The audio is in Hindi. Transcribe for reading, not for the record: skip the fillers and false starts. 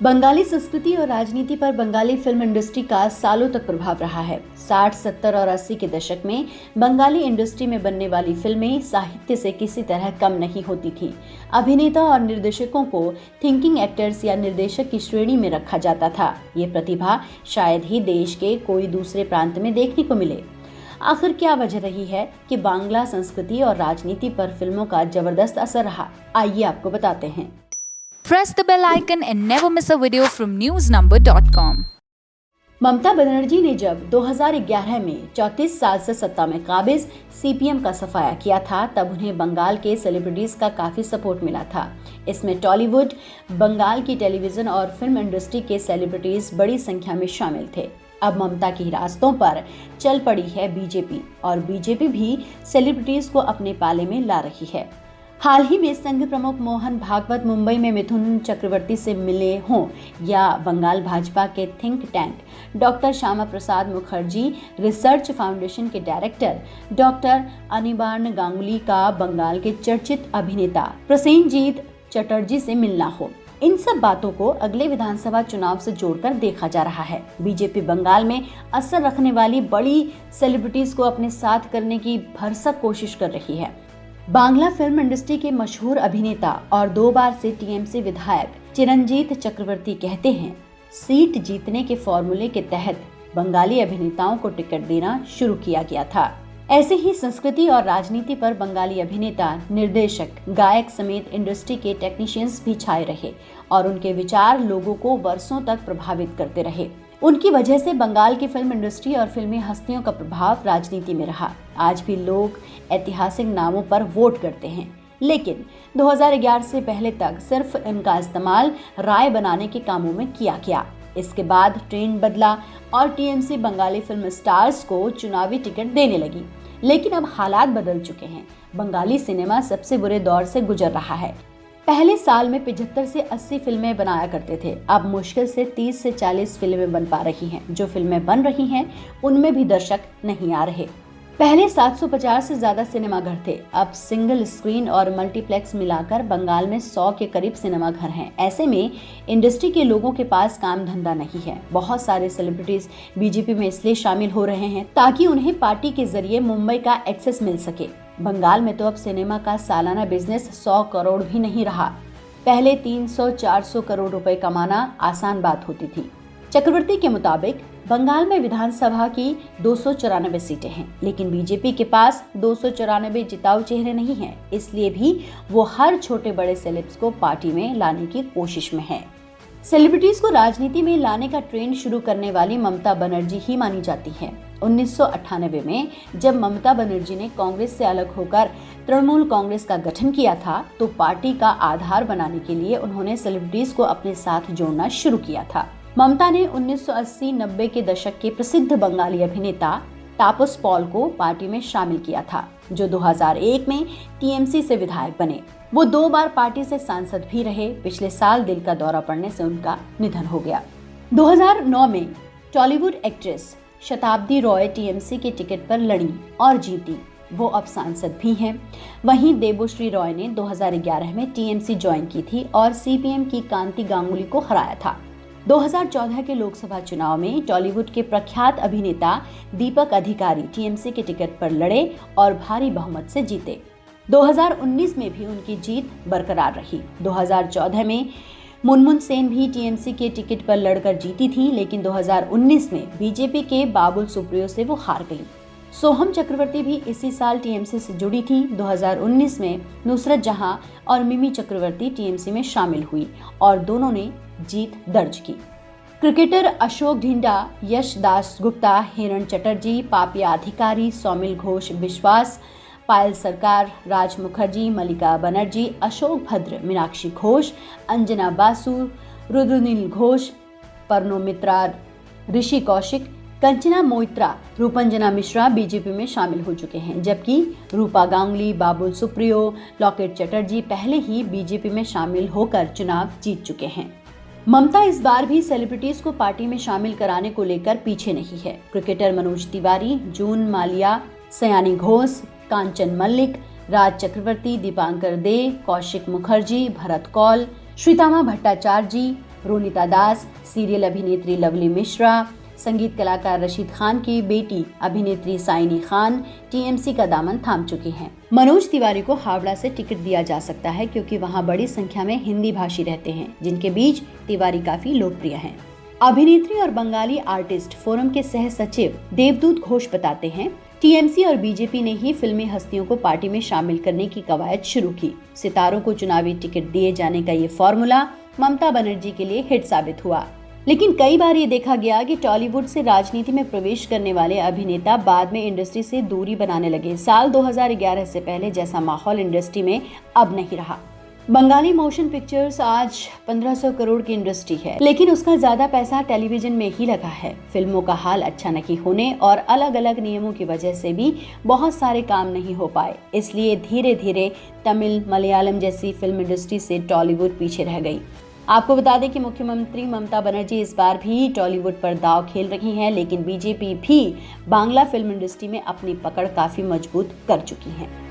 बंगाली संस्कृति और राजनीति पर बंगाली फिल्म इंडस्ट्री का सालों तक प्रभाव रहा है। 60, 70 और 80 के दशक में बंगाली इंडस्ट्री में बनने वाली फिल्में साहित्य से किसी तरह कम नहीं होती थी। अभिनेता और निर्देशकों को थिंकिंग एक्टर्स या निर्देशक की श्रेणी में रखा जाता था। ये प्रतिभा शायद ही देश के कोई दूसरे प्रांत में देखने को मिले। आखिर क्या वजह रही है कि बांग्ला संस्कृति और राजनीति पर फिल्मों का जबरदस्त असर रहा? आइए आपको बताते हैं। Press the bell icon and never miss a video from newsnumber.com. Mamata Banerjee ने जब 2011 में 34 साल से सत्ता में काबिज सीपीएम का सफाया किया था, तब उन्हें बंगाल के सेलिब्रिटीज का काफी सपोर्ट मिला था। इसमें टॉलीवुड, बंगाल की टेलीविजन और फिल्म इंडस्ट्री के सेलिब्रिटीज बड़ी संख्या में शामिल थे। अब ममता की रास्तों पर चल पड़ी है बीजेपी और बीजेपी भी सेलिब्रिटीज को अपने पाले में ला रही है। हाल ही में संघ प्रमुख मोहन भागवत मुंबई में मिथुन चक्रवर्ती से मिले हों या बंगाल भाजपा के think tank doctor Shyama Prasad Mukherjee research foundation के डायरेक्टर डॉक्टर अनिबार्न गांगुली का बंगाल के चर्चित अभिनेता प्रसेनजीत चटर्जी से मिलना हो, इन सब बातों को अगले विधानसभा चुनाव से जोड़कर देखा जा रहा है। बीजेपी बंगाल में असर रखने वाली बड़ी सेलिब्रिटीज को अपने साथ करने की भरसक कोशिश कर रही है। बांग्ला फिल्म इंडस्ट्री के मशहूर अभिनेता और 2 बार से टीएमसी विधायक चिरंजीत चक्रवर्ती कहते हैं, सीट जीतने के फॉर्मूले के तहत बंगाली अभिनेताओं को टिकट देना शुरू किया गया था। ऐसे ही संस्कृति और राजनीति पर बंगाली अभिनेता, निर्देशक, गायक समेत इंडस्ट्री के टेक्नीशियंस भी छाए रहे और उनके विचार लोगों को वर्षों तक प्रभावित करते रहे। उनकी वजह से बंगाल की फिल्म इंडस्ट्री और फिल्मी हस्तियों का प्रभाव राजनीति में रहा। आज भी लोग ऐतिहासिक नामों पर वोट करते हैं, लेकिन 2011 से पहले तक सिर्फ इनका इस्तेमाल राय बनाने के कामों में किया गया। इसके बाद ट्रेंड बदला और टीएमसी बंगाली फिल्म स्टार्स को चुनावी टिकट देने लगी। लेकिन अब हालात बदल चुके हैं। बंगाली सिनेमा सबसे बुरे दौर से गुजर रहा है। पहले साल में 75 से 80 फिल्में बनाया करते थे। अब मुश्किल से 30 से 40 फिल्में बन पा रही हैं। जो फिल्में बन रही हैं उनमें भी दर्शक नहीं आ रहे। पहले 750 से ज्यादा सिनेमाघर थे, अब सिंगल स्क्रीन और मल्टीप्लेक्स मिलाकर बंगाल में 100 के करीब सिनेमाघर हैं। ऐसे में इंडस्ट्री के लोगों के पास काम धंधा नहीं है। बहुत सारे सेलिब्रिटीज बीजेपी में इसलिए शामिल हो रहे हैं ताकि उन्हें पार्टी के जरिए मुंबई का एक्सेस मिल सके। बंगाल में तो अब सिनेमा का सालाना बिजनेस 100 करोड़ भी नहीं रहा। पहले 300-400 करोड़ रुपए कमाना आसान बात होती थी। चक्रवर्ती के मुताबिक बंगाल में विधानसभा की 294 सीटें हैं, लेकिन बीजेपी के पास 294 जिताऊ चेहरे नहीं हैं। इसलिए भी वो हर छोटे बड़े सेलेब्स को पार्टी में लाने की कोशिश में है। सेलिब्रिटीज को राजनीति में लाने का ट्रेंड शुरू करने वाली ममता बनर्जी ही मानी जाती है। 1998 में जब ममता बनर्जी ने कांग्रेस से अलग होकर तृणमूल कांग्रेस का गठन किया था, तो पार्टी का आधार बनाने के लिए उन्होंने सेलिब्रिटीज को अपने साथ जोड़ना शुरू किया था। ममता ने 1980-90 के दशक के प्रसिद्ध बंगाली अभिनेता तापस पॉल को पार्टी में शामिल किया था, जो 2001 में टीएमसी से विधायक बने। वो 2 बार पार्टी से सांसद भी रहे। पिछले साल दिल का दौरा पड़ने से उनका निधन हो गया। 2009 में टॉलीवुड एक्ट्रेस शताब्दी रॉय टीएमसी के टिकट पर लड़ी और जीती। वो अब सांसद भी हैं। वहीं देबोश्री रॉय ने 2011 में टीएमसी ज्वाइन की थी और सीपीएम की कांति गांगुली को हराया था। 2014 के लोकसभा चुनाव में टॉलीवुड के प्रख्यात अभिनेता दीपक अधिकारी टीएमसी के टिकट पर लड़े और भारी बहुमत से जीते। 2019 में भी उनकी जीत बरकरार रही। 2014 में मुनमुन सेन भी टीएमसी के टिकट पर लड़कर जीती थी, लेकिन 2019 में बीजेपी के बाबुल सुप्रियो से वो हार गई। सोहम चक्रवर्ती भी इसी साल टीएमसी से जुड़ी थी। 2019 में नुसरत जहां और मिमी चक्रवर्ती टीएमसी में शामिल हुई और दोनों ने जीत दर्ज की। क्रिकेटर अशोक ढिंडा, यश दास गुप्ता, हिरण चटर्जी, पापिया अधिकारी, सौमिल घोष विश्वास, पायल सरकार, राज मुखर्जी, मल्लिका बनर्जी, अशोक भद्र, मीनाक्षी घोष, अंजना बासु, रुद्रनील घोष, पर्नो मित्रा, ऋषि कौशिक, कंचना मोइत्रा, रूपंजना मिश्रा बीजेपी में शामिल हो चुके हैं, जबकि रूपा गांगुली, बाबुल सुप्रियो, लॉकेट चटर्जी पहले ही बीजेपी में शामिल होकर चुनाव जीत चुके हैं। ममता इस बार भी सेलिब्रिटीज को पार्टी में शामिल कराने को लेकर पीछे नहीं है। क्रिकेटर मनोज तिवारी, जून मालिया, सयानी घोष, कांचन मल्लिक, राज चक्रवर्ती, दीपांकर दे, कौशिक मुखर्जी, भरत कौल, श्रीतामा भट्टाचार्य जी, रोनिता दास, सीरियल अभिनेत्री लवली मिश्रा, संगीत कलाकार रशीद खान की बेटी अभिनेत्री साइनी खान टीएमसी का दामन थाम चुकी हैं। मनोज तिवारी को हावड़ा से टिकट दिया जा सकता है क्योंकि वहां बड़ी संख्या में हिंदी भाषी रहते हैं, जिनके बीच तिवारी काफी लोकप्रिय हैं। अभिनेत्री और बंगाली आर्टिस्ट फोरम के सह सचिव देवदूत घोष बताते हैं, टीएमसी और बीजेपी ने ही फिल्मी हस्तियों को पार्टी में शामिल करने की कवायद शुरू की। सितारों को चुनावी टिकट दिए जाने का ये फॉर्मूला ममता बनर्जी के लिए हिट साबित हुआ। लेकिन कई बार ये देखा गया कि टॉलीवुड से राजनीति में प्रवेश करने वाले अभिनेता बाद में इंडस्ट्री से दूरी बनाने लगे। साल 2011 से पहले जैसा माहौल इंडस्ट्री में अब नहीं रहा। बंगाली मोशन पिक्चर्स आज 1500 करोड़ की इंडस्ट्री है, लेकिन उसका ज्यादा पैसा टेलीविजन में ही लगा है। फिल्मों का हाल अच्छा नहीं होने और अलग अलग नियमों की वजह से भी बहुत सारे काम नहीं हो पाए, इसलिए धीरे धीरे तमिल, मलयालम जैसी फिल्म इंडस्ट्री से टॉलीवुड पीछे रह गई। आपको बता दें कि मुख्यमंत्री ममता बनर्जी इस बार भी टॉलीवुड पर दांव खेल रही हैं, लेकिन बीजेपी भी बांग्ला फिल्म इंडस्ट्री में अपनी पकड़ काफी मजबूत कर चुकी है।